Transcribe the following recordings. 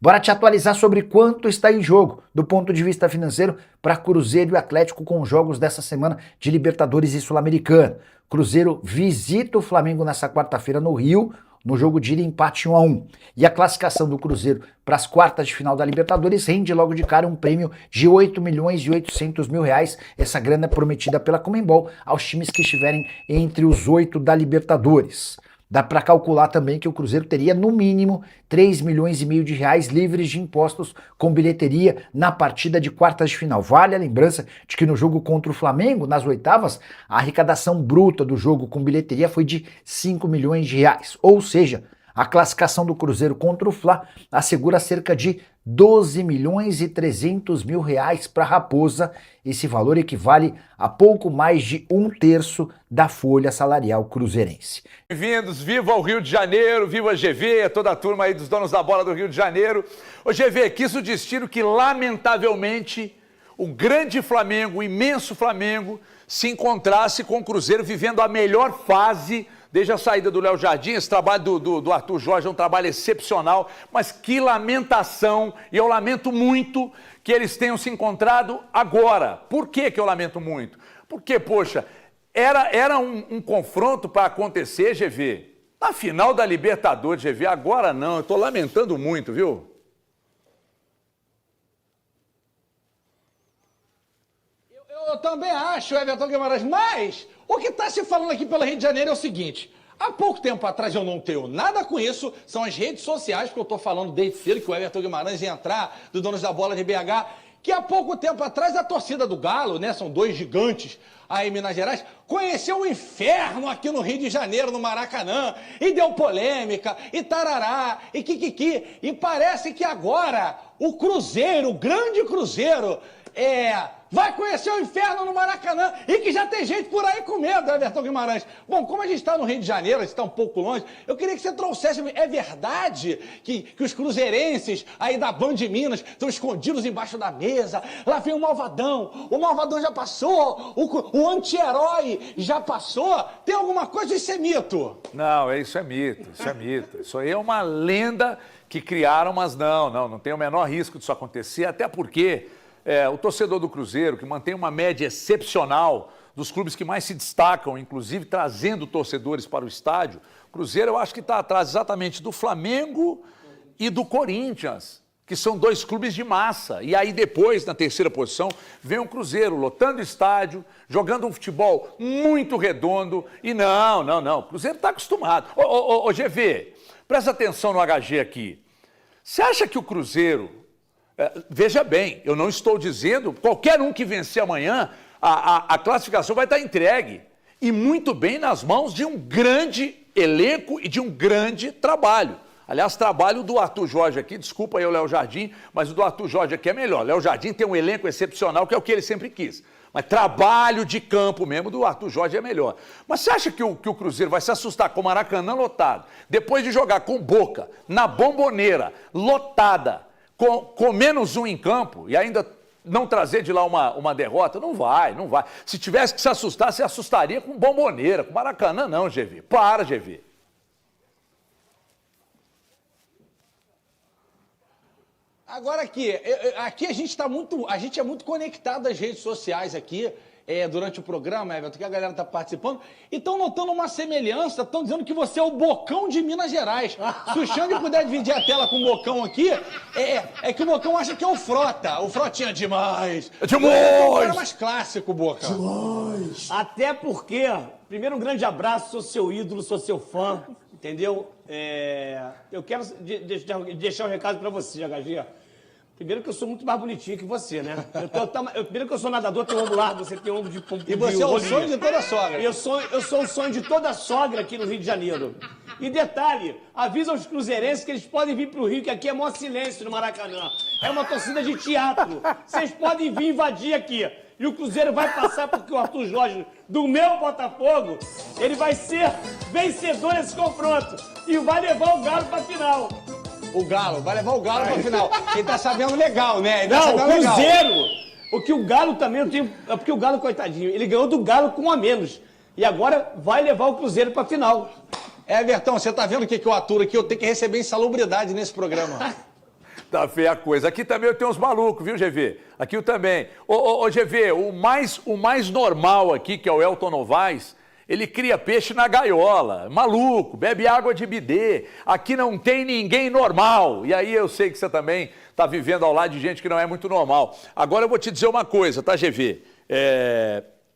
Bora te atualizar sobre quanto está em jogo do ponto de vista financeiro para Cruzeiro e Atlético com os jogos dessa semana de Libertadores e Sul-Americana. Cruzeiro visita o Flamengo nessa quarta-feira no Rio, no jogo de ida empate 1-1. E a classificação do Cruzeiro para as quartas de final da Libertadores rende logo de cara um prêmio de 8.800.000 reais. Essa grana é prometida pela Conmebol aos times que estiverem entre os 8 da Libertadores. Dá para calcular também que o Cruzeiro teria no mínimo 3,5 milhões de reais livres de impostos com bilheteria na partida de quartas de final. Vale a lembrança de que no jogo contra o Flamengo, nas oitavas, a arrecadação bruta do jogo com bilheteria foi de 5 milhões de reais. Ou seja, a classificação do Cruzeiro contra o Fla assegura cerca de 12.300.000 reais para a Raposa. Esse valor equivale a pouco mais de 1/3 da folha salarial cruzeirense. Bem-vindos, viva o Rio de Janeiro, viva a GV, toda a turma aí dos donos da bola do Rio de Janeiro. Ô GV, quis o destino que lamentavelmente o grande Flamengo, o imenso Flamengo, se encontrasse com o Cruzeiro vivendo a melhor fase desde a saída do Léo Jardim. Esse trabalho do Arthur Jorge é um trabalho excepcional, mas que lamentação, e eu lamento muito que eles tenham se encontrado agora. Por que eu lamento muito? Porque, poxa, era um confronto para acontecer, GV, na final da Libertadores, GV, agora não, eu estou lamentando muito, viu? Eu também acho, Everton Guimarães, mas o que está se falando aqui pela Rio de Janeiro é o seguinte: há pouco tempo atrás eu não tenho nada com isso, são as redes sociais, porque eu estou falando desde cedo que o Everton Guimarães ia entrar, dos donos da bola de BH, que há pouco tempo atrás a torcida do Galo, né, são dois gigantes aí em Minas Gerais, conheceu o inferno aqui no Rio de Janeiro, no Maracanã, e deu polêmica, e tarará, e kikiki, e parece que agora o Cruzeiro, o grande Cruzeiro, vai conhecer o inferno no Maracanã e que já tem gente por aí com medo, Everton Guimarães. Bom, como a gente está no Rio de Janeiro, a gente está um pouco longe, eu queria que você trouxesse, é verdade que os cruzeirenses aí da Band de Minas estão escondidos embaixo da mesa, lá vem o Malvadão já passou, o anti-herói já passou, tem alguma coisa? Isso é mito? Não, isso é mito, isso é mito. Isso aí é uma lenda que criaram, mas não tem o menor risco disso acontecer, até porque o torcedor do Cruzeiro, que mantém uma média excepcional dos clubes que mais se destacam, inclusive trazendo torcedores para o estádio, o Cruzeiro eu acho que está atrás exatamente do Flamengo e do Corinthians, que são dois clubes de massa. E aí depois, na terceira posição, vem o Cruzeiro lotando o estádio, jogando um futebol muito redondo. E não, o Cruzeiro está acostumado. Ô GV, presta atenção no HG aqui. Você acha que o Cruzeiro... veja bem, eu não estou dizendo, qualquer um que vencer amanhã, a classificação vai estar entregue. E muito bem nas mãos de um grande elenco e de um grande trabalho. Aliás, trabalho do Arthur Jorge aqui, desculpa aí o Léo Jardim, mas o do Arthur Jorge aqui é melhor. Léo Jardim tem um elenco excepcional, que é o que ele sempre quis. Mas trabalho de campo mesmo do Arthur Jorge é melhor. Mas você acha que o Cruzeiro vai se assustar com o Maracanã lotado, depois de jogar com Boca, na Bomboneira, lotada, com menos um em campo e ainda não trazer de lá uma derrota? Não vai. Se tivesse que se assustar, se assustaria com Bomboneira, com Maracanã não, GV. Para, GV. Agora aqui a gente é muito conectado às redes sociais aqui, durante o programa, Everton, que a galera está participando, e estão notando uma semelhança, estão dizendo que você é o Bocão de Minas Gerais. Se o Xande puder dividir a tela com o Bocão aqui, é que o Bocão acha que é o Frota. O Frotinha demais. Demais! É o cara mais clássico, Boca. Demais! Até porque, primeiro um grande abraço, sou seu ídolo, sou seu fã, entendeu? Eu quero deixar um recado pra você, HG. Primeiro que eu sou muito mais bonitinho que você, né? Primeiro que eu sou nadador, tenho ombro largo, você tem ombro de pombo. E você é o sonho de toda sogra. Eu sou o sonho de toda sogra aqui no Rio de Janeiro. E detalhe, avisa aos cruzeirenses que eles podem vir pro Rio, que aqui é maior silêncio no Maracanã. É uma torcida de teatro. Vocês podem vir invadir aqui. E o Cruzeiro vai passar porque o Arthur Jorge, do meu Botafogo, ele vai ser vencedor nesse confronto. E vai levar o Galo pra final. O Galo, vai levar o Galo pra final. Quem tá sabendo legal, né? Não, o Cruzeiro! Porque o Galo também, é porque o Galo, coitadinho, ele ganhou do Galo com um a menos. E agora vai levar o Cruzeiro pra final. Everton, você tá vendo o que eu aturo aqui? Eu tenho que receber insalubridade nesse programa. Tá feia a coisa. Aqui também eu tenho uns malucos, viu, GV? Aqui eu também. Ô, GV, o mais normal aqui, que é o Elton Novaes, ele cria peixe na gaiola. Maluco, bebe água de bidê. Aqui não tem ninguém normal. E aí eu sei que você também tá vivendo ao lado de gente que não é muito normal. Agora eu vou te dizer uma coisa, tá, GV?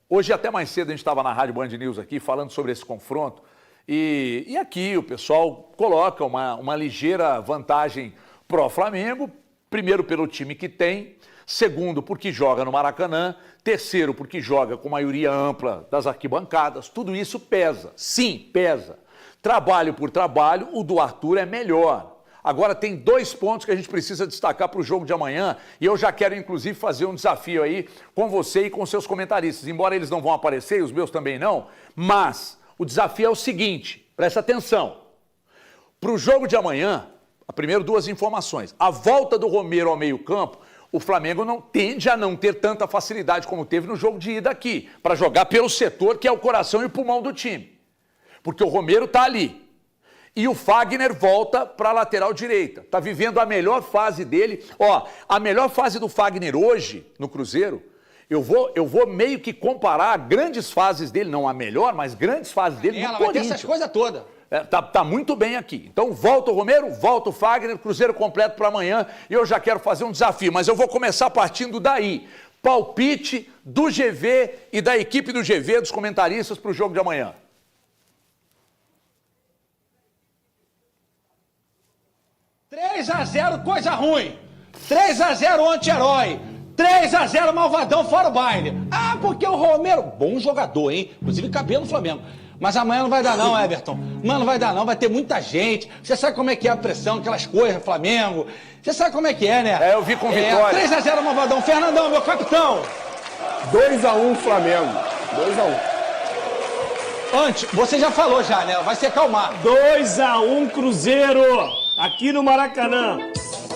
Hoje até mais cedo a gente estava na Rádio Band News aqui falando sobre esse confronto. E aqui o pessoal coloca uma ligeira vantagem pro Flamengo, primeiro pelo time que tem, segundo porque joga no Maracanã, terceiro porque joga com maioria ampla das arquibancadas, tudo isso pesa, sim, pesa. Trabalho por trabalho, o do Arthur é melhor. Agora tem 2 pontos que a gente precisa destacar para o jogo de amanhã e eu já quero inclusive fazer um desafio aí com você e com seus comentaristas, embora eles não vão aparecer, os meus também não, mas o desafio é o seguinte, presta atenção, para o jogo de amanhã, primeiro 2 informações, a volta do Romero ao meio campo, o Flamengo tende a não ter tanta facilidade como teve no jogo de ida aqui, para jogar pelo setor que é o coração e o pulmão do time, porque o Romero está ali. E o Fagner volta para a lateral direita. Está vivendo a melhor fase dele. Ó, a melhor fase do Fagner hoje, no Cruzeiro, eu vou meio que comparar grandes fases dele, não a melhor, mas grandes fases dele no Corinthians. Vai ter essas coisas todas. Tá muito bem aqui. Então volta o Romero, volta o Fagner, Cruzeiro completo para amanhã. E eu já quero fazer um desafio, mas eu vou começar partindo daí. Palpite do GV e da equipe do GV, dos comentaristas, para o jogo de amanhã. 3-0, coisa ruim. 3-0, anti-herói. 3-0, malvadão, fora o baile. Ah, porque o Romero, bom jogador, hein? Inclusive cabelo no Flamengo. Mas amanhã não vai dar não, Everton. Amanhã não vai dar não, vai ter muita gente. Você sabe como é que é a pressão, aquelas coisas, Flamengo. Você sabe como é que é, né? Eu vi com vitória. 3-0, malvadão. Fernandão, meu capitão. 2-1 Flamengo. 2-1. Antes, você já falou já, né? Vai se acalmar. 2-1 Cruzeiro, aqui no Maracanã.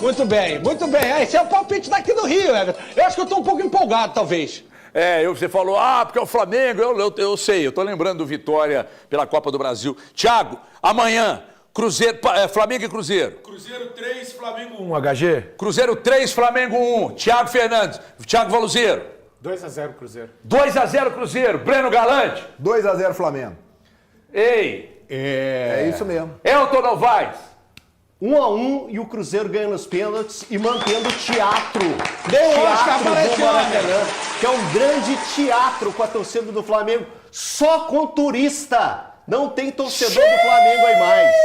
Muito bem, muito bem. Esse é o palpite daqui do Rio, Everton. Eu acho que eu tô um pouco empolgado, talvez. Você falou, porque é o Flamengo, eu sei, eu tô lembrando do Vitória pela Copa do Brasil. Thiago, amanhã, Flamengo e Cruzeiro. Cruzeiro 3, Flamengo 1. HG? Cruzeiro 3, Flamengo 1. Thiago Fernandes, Thiago Valuzeiro. 2-0 Cruzeiro. 2-0 Cruzeiro. Breno Galante. 2-0 Flamengo. Ei. É isso mesmo. Elton Novaes. 1-1 e o Cruzeiro ganha nos pênaltis e mantendo o teatro. Deu Oscar para esse Maracanã, que é um grande teatro com a torcida do Flamengo, só com turista. Não tem torcedor do Flamengo aí mais.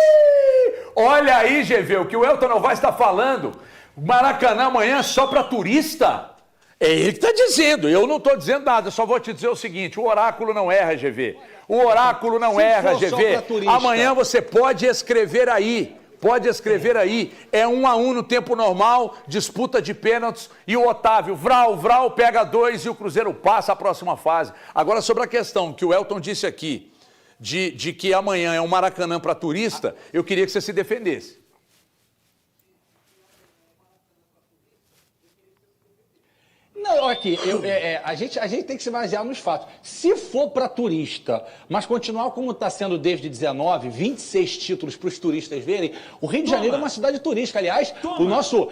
Olha aí, GV, o que o Elton Novaes está falando. Maracanã amanhã é só para turista. É ele que está dizendo, eu não estou dizendo nada, eu só vou te dizer o seguinte, o oráculo não erra, GV. O oráculo não erra, GV. Amanhã você pode escrever aí. Pode escrever aí, é 1-1 no tempo normal, disputa de pênaltis e o Otávio, Vral, pega 2 e o Cruzeiro passa a próxima fase. Agora sobre a questão que o Elton disse aqui, de que amanhã é um Maracanã para turista, eu queria que você se defendesse. Não, aqui, a gente tem que se basear nos fatos. Se for para turista, mas continuar como está sendo desde 19, 26 títulos para os turistas verem, o Rio de Janeiro é uma cidade turística. Aliás, o nosso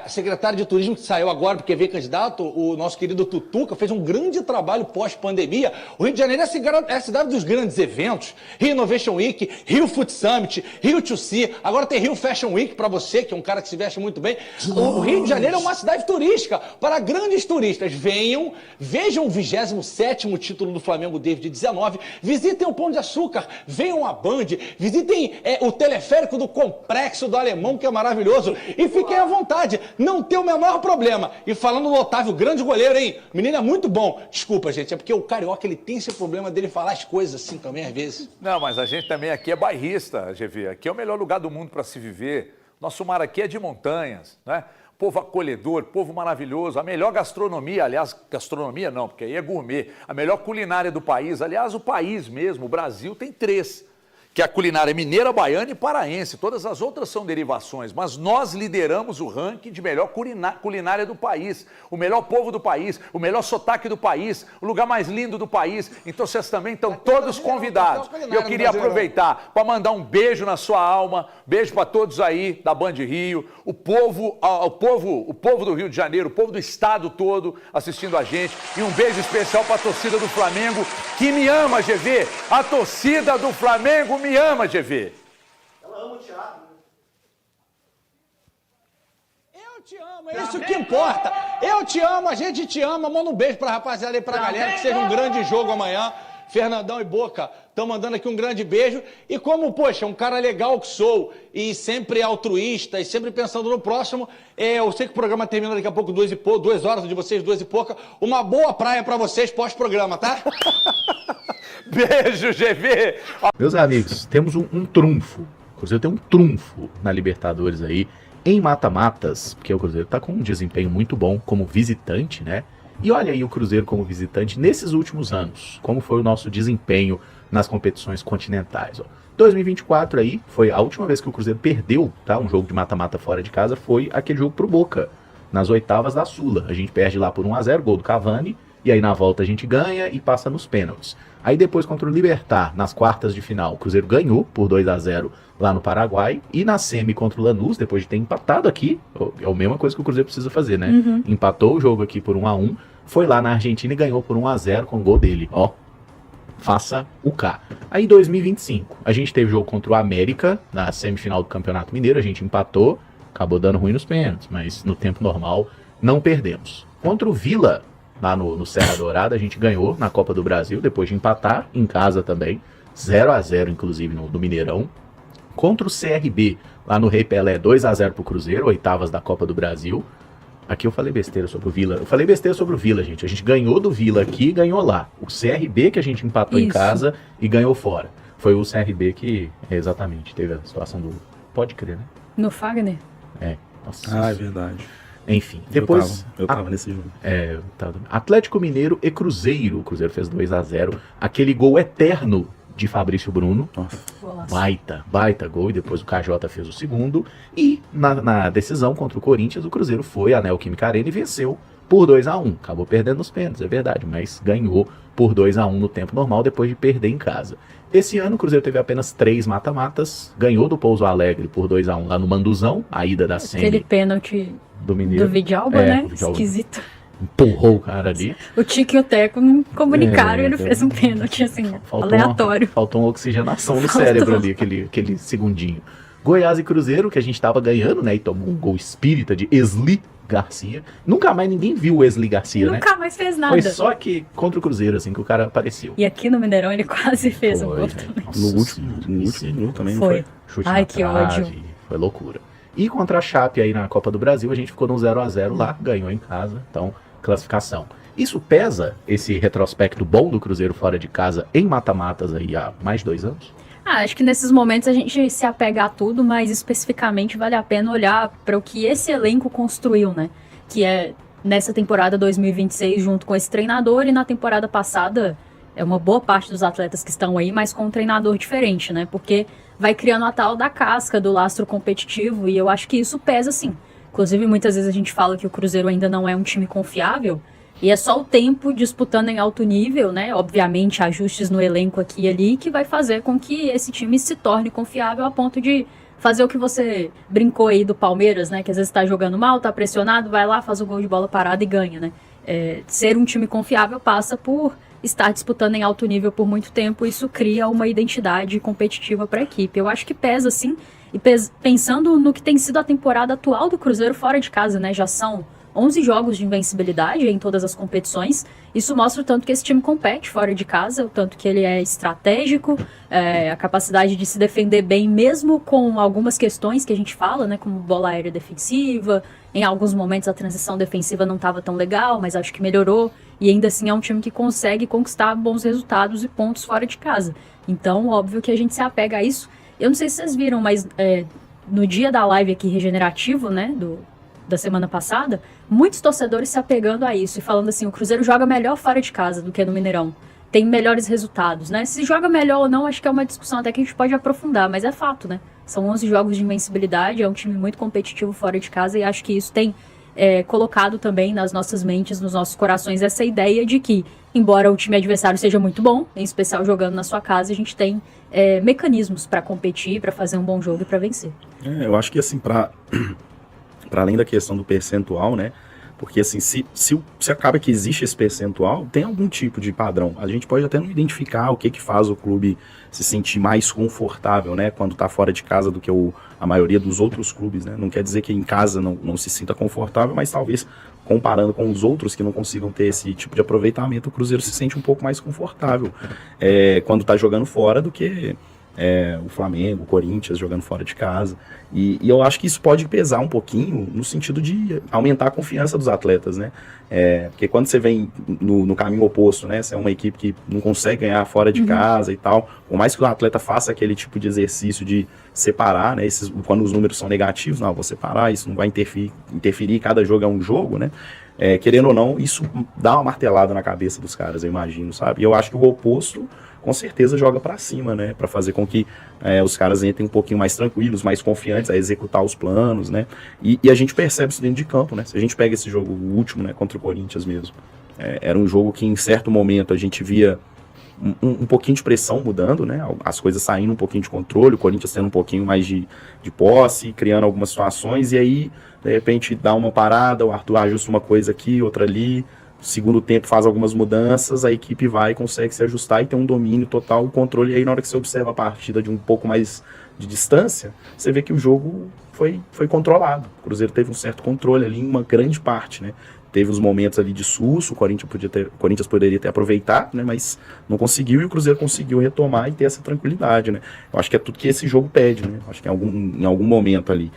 secretário de turismo que saiu agora porque veio candidato, o nosso querido Tutuca, fez um grande trabalho pós-pandemia. O Rio de Janeiro é a cidade dos grandes eventos. Rio Innovation Week, Rio Food Summit, Rio to See, agora tem Rio Fashion Week para você, que é um cara que se veste muito bem. O Rio de Janeiro é uma cidade turística para grandes turistas. Venham, vejam o 27º título do Flamengo desde 19, visitem o Pão de Açúcar, venham a Band, visitem o teleférico do Complexo do Alemão, que é maravilhoso, e fiquem à vontade, não tem o menor problema. E falando do Otávio, grande goleiro, hein? O menino é muito bom. Desculpa, gente, é porque o carioca ele tem esse problema dele falar as coisas assim também, às vezes. Não, mas a gente também aqui é bairrista, GV, aqui é o melhor lugar do mundo para se viver. Nosso mar aqui é de montanhas, né? Povo acolhedor, povo maravilhoso, a melhor gastronomia, aliás, gastronomia não, porque aí é gourmet, a melhor culinária do país, aliás, o país mesmo, o Brasil, tem 3, que é a culinária mineira, baiana e paraense. Todas as outras são derivações, mas nós lideramos o ranking de melhor culinária do país, o melhor povo do país, o melhor sotaque do país, o lugar mais lindo do país. Então vocês também estão todos convidados. Eu queria aproveitar para mandar um beijo na sua alma, beijo para todos aí da Band Rio, o povo do Rio de Janeiro, o povo do estado todo assistindo a gente, e um beijo especial para a torcida do Flamengo, que me ama, GV. A torcida do Flamengo me ama, GV. Ela ama o teatro. Eu te amo, é isso que importa. Eu te amo, a gente te ama. Manda um beijo pra rapaziada aí, pra galera, que seja um grande jogo amanhã. Fernandão e Boca estão mandando aqui um grande beijo. E como, poxa, um cara legal que sou, e sempre altruísta, e sempre pensando no próximo, eu sei que o programa termina daqui a pouco 2 horas, de vocês 2 e pouca. Uma boa praia pra vocês pós-programa, tá? Beijo, GV. Meus amigos, temos um trunfo. O Cruzeiro tem um trunfo na Libertadores aí, em mata-matas, porque o Cruzeiro tá com um desempenho muito bom como visitante, né? E olha aí o Cruzeiro como visitante nesses últimos anos, como foi o nosso desempenho nas competições continentais. Ó. 2024 aí, foi a última vez que o Cruzeiro perdeu, tá? Um jogo de mata-mata fora de casa, foi aquele jogo pro Boca, nas oitavas da Sula. A gente perde lá por 1-0, gol do Cavani, e aí na volta a gente ganha e passa nos pênaltis. Aí depois contra o Libertad, nas quartas de final, o Cruzeiro ganhou por 2-0 lá no Paraguai, e na semi contra o Lanús, depois de ter empatado aqui, é a mesma coisa que o Cruzeiro precisa fazer, né? Empatou o jogo aqui por 1-1, foi lá na Argentina e ganhou por 1-0 com o gol dele, ó. Faça o K. Aí 2025, a gente teve jogo contra o América, na semifinal do Campeonato Mineiro, a gente empatou, acabou dando ruim nos pênaltis, mas no tempo normal não perdemos. Contra o Vila, lá no Serra Dourada, a gente ganhou na Copa do Brasil, depois de empatar em casa também, 0-0 inclusive no Mineirão. Contra o CRB, lá no Rei Pelé, 2-0 pro Cruzeiro, oitavas da Copa do Brasil. Aqui eu falei besteira sobre o Vila. Eu falei besteira sobre o Vila, gente. A gente ganhou do Vila aqui e ganhou lá. O CRB que a gente empatou em casa e ganhou fora. Foi o CRB que, exatamente, teve a situação do... Pode crer, né? No Fagner? É. Nossa. É verdade. Enfim, depois... Eu tava nesse jogo. É, Atlético Mineiro e Cruzeiro. O Cruzeiro fez 2-0. Aquele gol eterno de Fabrício Bruno. Nossa. Baita gol. E depois o KJ fez o segundo. E na decisão contra o Corinthians, o Cruzeiro foi à Neoquímica Arena e venceu por 2-1. Acabou perdendo nos pênaltis, é verdade, mas ganhou por 2-1 no tempo normal, depois de perder em casa. Esse ano o Cruzeiro teve apenas 3 mata-matas, ganhou do Pouso Alegre por 2-1 lá no Manduzão, a ida da semi. Aquele pênalti do Mineiro. Do Vidalba, né? Do Vidalba. Esquisito. Empurrou o cara ali. O Tique e o Teco não comunicaram e ele fez um pênalti assim, aleatório. Faltou uma oxigenação no cérebro ali, aquele segundinho. Goiás e Cruzeiro, que a gente tava ganhando, né? E tomou um gol espírita de Esli Garcia. Nunca mais ninguém viu o Esli Garcia, né? Nunca mais fez nada. Foi só que contra o Cruzeiro, assim, que o cara apareceu. E aqui no Mineirão ele quase fez um gol também. No último jogo também não Foi. Chute Ai, na que trave, ódio. Foi loucura. E contra a Chape aí na Copa do Brasil, a gente ficou no 0-0 lá, ganhou em casa, então, classificação. Isso pesa, esse retrospecto bom do Cruzeiro fora de casa em mata-matas aí há mais de 2 anos? Acho que nesses momentos a gente se apega a tudo, mas especificamente vale a pena olhar para o que esse elenco construiu, né? Que é nessa temporada 2026 junto com esse treinador, e na temporada passada é uma boa parte dos atletas que estão aí, mas com um treinador diferente, né? Porque vai criando a tal da casca, do lastro competitivo, e eu acho que isso pesa sim. Inclusive, muitas vezes a gente fala que o Cruzeiro ainda não é um time confiável, e é só o tempo disputando em alto nível, né? Obviamente, ajustes no elenco aqui e ali, que vai fazer com que esse time se torne confiável a ponto de fazer o que você brincou aí do Palmeiras, né? Que às vezes tá jogando mal, tá pressionado, vai lá, faz o gol de bola parada e ganha, né? Ser um time confiável passa por estar disputando em alto nível por muito tempo. Isso cria uma identidade competitiva para a equipe. Eu acho que pesa, sim. E pensando no que tem sido a temporada atual do Cruzeiro fora de casa, né? Já são 11 jogos de invencibilidade em todas as competições. Isso mostra o tanto que esse time compete fora de casa, o tanto que ele é estratégico, a capacidade de se defender bem, mesmo com algumas questões que a gente fala, né, como bola aérea defensiva. Em alguns momentos a transição defensiva não estava tão legal, mas acho que melhorou. E ainda assim é um time que consegue conquistar bons resultados e pontos fora de casa. Então, óbvio que a gente se apega a isso. Eu não sei se vocês viram, mas no dia da live aqui regenerativo, né, da semana passada, muitos torcedores se apegando a isso e falando assim, o Cruzeiro joga melhor fora de casa do que no Mineirão. tem melhores resultados, né? Se joga melhor ou não, acho que é uma discussão até que a gente pode aprofundar, mas é fato, né? São 11 jogos de invencibilidade, é um time muito competitivo fora de casa e acho que isso tem colocado também nas nossas mentes, nos nossos corações, essa ideia de que, embora o time adversário seja muito bom, em especial jogando na sua casa, a gente tem mecanismos para competir, para fazer um bom jogo e para vencer. Eu acho que assim, para além da questão do percentual, né? Porque assim, se acaba que existe esse percentual, tem algum tipo de padrão. A gente pode até não identificar o que faz o clube se sentir mais confortável, né, quando está fora de casa do que a maioria dos outros clubes, né? Não quer dizer que em casa não se sinta confortável, mas talvez comparando com os outros que não consigam ter esse tipo de aproveitamento, o Cruzeiro se sente um pouco mais confortável quando está jogando fora do que o Flamengo, o Corinthians jogando fora de casa. E eu acho que isso pode pesar um pouquinho no sentido de aumentar a confiança dos atletas, né? Porque quando você vem no caminho oposto, né? Você é uma equipe que não consegue ganhar fora de casa e tal, por mais que o atleta faça aquele tipo de exercício de separar, né? Quando os números são negativos, não, vou separar, isso não vai interferir, cada jogo é um jogo, né? Querendo ou não, isso dá uma martelada na cabeça dos caras, eu imagino, sabe? E eu acho que o oposto com certeza joga pra cima, né, para fazer com que os caras entrem um pouquinho mais tranquilos, mais confiantes a executar os planos, né, e a gente percebe isso dentro de campo, né, se a gente pega esse jogo o último, né, contra o Corinthians mesmo, era um jogo que em certo momento a gente via um pouquinho de pressão mudando, né, as coisas saindo um pouquinho de controle, o Corinthians tendo um pouquinho mais de posse, criando algumas situações, e aí, de repente, dá uma parada, o Arthur ajusta uma coisa aqui, outra ali, segundo tempo faz algumas mudanças, a equipe vai e consegue se ajustar e ter um domínio total, o controle, e aí na hora que você observa a partida de um pouco mais de distância, você vê que o jogo foi controlado. O Cruzeiro teve um certo controle ali em uma grande parte, né? Teve os momentos ali de susto, o Corinthians poderia ter aproveitado, né? Mas não conseguiu e o Cruzeiro conseguiu retomar e ter essa tranquilidade, né? Eu acho que é tudo que esse jogo pede, né? Eu acho que em algum momento ali,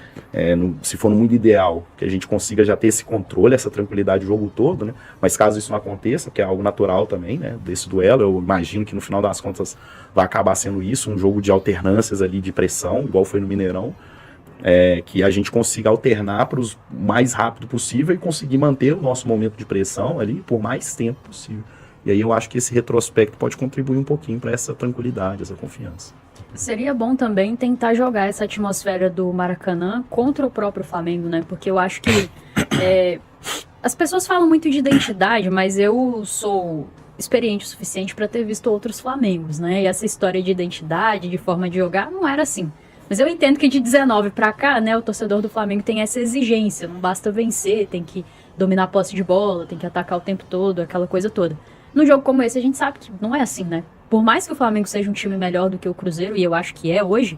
se for no mundo ideal, que a gente consiga já ter esse controle, essa tranquilidade o jogo todo, né? Mas caso isso não aconteça, que é algo natural também, né? Desse duelo, eu imagino que no final das contas vai acabar sendo isso, um jogo de alternâncias ali de pressão, igual foi no Mineirão. Que a gente consiga alternar para o mais rápido possível e conseguir manter o nosso momento de pressão ali por mais tempo possível. E aí eu acho que esse retrospecto pode contribuir um pouquinho para essa tranquilidade, essa confiança. Seria bom também tentar jogar essa atmosfera do Maracanã contra o próprio Flamengo, né? Porque eu acho que as pessoas falam muito de identidade, mas eu sou experiente o suficiente para ter visto outros Flamengos, né? E essa história de identidade, de forma de jogar, não era assim. Mas eu entendo que de 19 pra cá, né, o torcedor do Flamengo tem essa exigência, não basta vencer, tem que dominar a posse de bola, tem que atacar o tempo todo, aquela coisa toda. Num jogo como esse, a gente sabe que não é assim, né? Por mais que o Flamengo seja um time melhor do que o Cruzeiro, e eu acho que é hoje,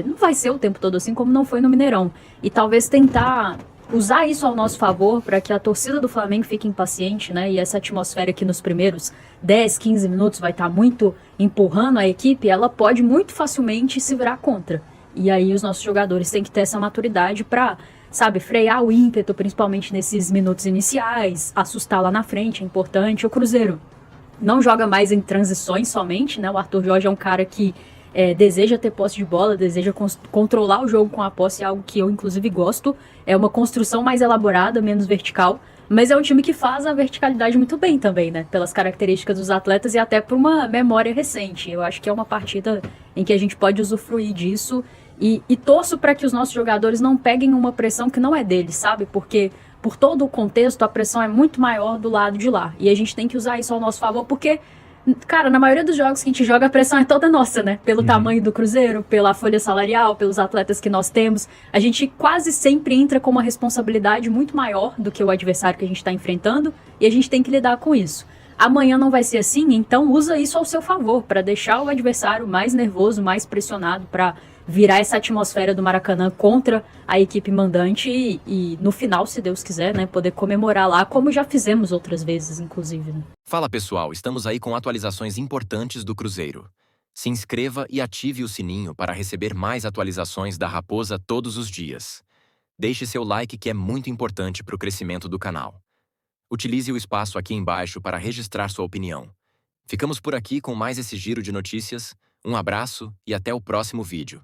não vai ser o tempo todo assim como não foi no Mineirão. E talvez tentar usar isso ao nosso favor para que a torcida do Flamengo fique impaciente, né? E essa atmosfera aqui nos primeiros 10, 15 minutos vai estar muito empurrando a equipe, ela pode muito facilmente se virar contra. E aí os nossos jogadores têm que ter essa maturidade para, sabe, frear o ímpeto, principalmente nesses minutos iniciais, assustar lá na frente, é importante. O Cruzeiro não joga mais em transições somente, né? O Arthur Jorge é um cara que deseja ter posse de bola, deseja controlar o jogo com a posse, é algo que eu inclusive gosto. É uma construção mais elaborada, menos vertical, mas é um time que faz a verticalidade muito bem também, né? Pelas características dos atletas e até por uma memória recente. Eu acho que é uma partida em que a gente pode usufruir disso. E torço para que os nossos jogadores não peguem uma pressão que não é deles, sabe? Porque por todo o contexto a pressão é muito maior do lado de lá. E a gente tem que usar isso ao nosso favor porque, cara, na maioria dos jogos que a gente joga a pressão é toda nossa, né? Pelo tamanho do Cruzeiro, pela folha salarial, pelos atletas que nós temos. A gente quase sempre entra com uma responsabilidade muito maior do que o adversário que a gente está enfrentando e a gente tem que lidar com isso. Amanhã não vai ser assim, então usa isso ao seu favor para deixar o adversário mais nervoso, mais pressionado, para virar essa atmosfera do Maracanã contra a equipe mandante e no final, se Deus quiser, né, poder comemorar lá, como já fizemos outras vezes, inclusive. Né? Fala pessoal, estamos aí com atualizações importantes do Cruzeiro. Se inscreva e ative o sininho para receber mais atualizações da Raposa todos os dias. Deixe seu like que é muito importante para o crescimento do canal. Utilize o espaço aqui embaixo para registrar sua opinião. Ficamos por aqui com mais esse giro de notícias. Um abraço e até o próximo vídeo.